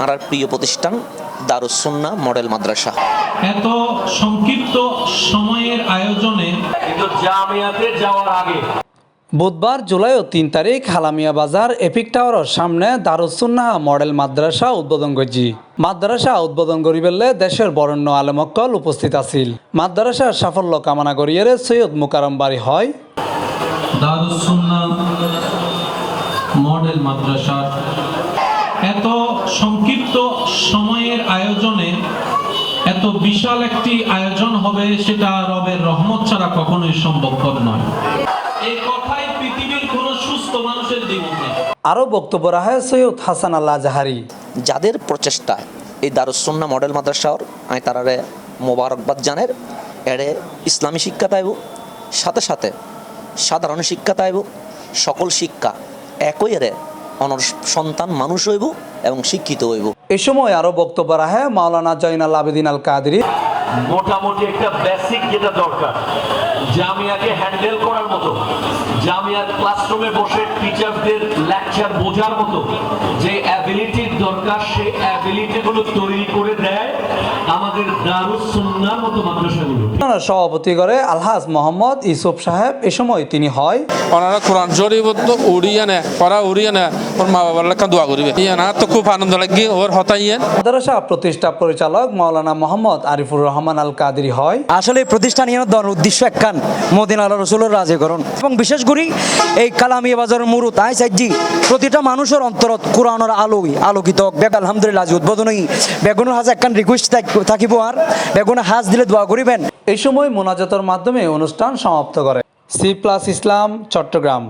আর প্রিয় প্রতিষ্ঠান দারুস সুন্নাহ মডেল মাদ্রাসা। এত সংক্ষিপ্ত সময়ের আয়োজনে জামিয়াতে যাওয়ার আগে বুধবার জুলাই 3 তারিখ হালামিয়া বাজার এপিক টাওয়ারের সামনে দারুস সুন্নাহ মডেল মাদ্রাসা উদ্বোধন করছি। মাদ্রাসা উদ্বোধন করি বেললে দেশের বরেণ্য আলেমকল উপস্থিত আছিল। মাদ্রাসার সাফল্য কামনা করিয়ে সৈয়দ মুকাররম বাড়ি হয় দারুস সুন্নাহ মডেল মাদ্রাসা এত সংক্ষিপ্ত সময়ের আয়োজনে এত বিশাল একটি আয়োজন হবে, সেটা রবের রহমত ছাড়া কখনোই সম্ভবপর নয়। এই কথাই পৃথিবীর কোনো সুস্থ মানুষের জীবনে। আরও বক্তব্য রাখে সৈয়দ হাসান আল্লাহ জাহারি। যাদের প্রচেষ্টা এই দারুস সুন্নাহ মডেল মাদ্রাসার আমি তারারে মোবারকবাদ জানের। এড়ে ইসলামী শিক্ষা পাইব, সাথে সাথে সাধারণ শিক্ষা পাইব, সকল শিক্ষা একই এরে অনর সন্তান মানুষ হইব এবং শিক্ষিত হইব। এ সময় আরও বক্তব্য রাখে মাওলানা জয়নাল আবেদিন আল কাদরি। মোটামুটি একটা বেসিক যেটা দরকার জামিয়াকে হ্যান্ডেল করার মতো, জামিয়ার ক্লাসরুমে বসে টিচারদের লেকচার বোঝার মতো যে অ্যাবিলিটির দরকার, সেই অ্যাবিলিটিগুলো তৈরি করে দেয় আমাদের দারুস সুন্নাহর মতো মাদ্রাসাগুলো। সভাপতি করে আলহাজ মোহাম্মদ ইউসুফ সাহেব। এ সময় তিনি হয় ওনারা কোরআন শরীফ তো উড়িয়ে নেয়, পড়া উড়িয়ে নেয়, ওর মা বাবার লেখা দোয়া করবে। না তো খুব আনন্দ লাগে ওর হতাইয়েন। মাদ্রাসা প্রতিষ্ঠা পরিচালক মাওলানা মোহাম্মদ আরিফুর রহমান আল কাদরি হয় আসলে এই প্রতিষ্ঠান দেওয়ার উদ্দেশ্য একখান মদিনা আল্লাহ রসুলের রাজীকরণ এবং বিশেষ করে এই কালামিয়া বাজারের মুরু তাই চাইছি প্রতিটা মানুষের অন্তরত কোরআনের আলোকিত আলহামদুলিল্লাহ আজ উদ্বোধন বেগুনের হাজ একখান রিকোয়েস্ট থাকিব আর বেগুনে হাজ দিলে দোয়া করিবেন। এই সময় মোনাজাতের মাধ্যমে অনুষ্ঠান সমাপ্ত করে। সি প্লাস ইসলাম, চট্টগ্রাম।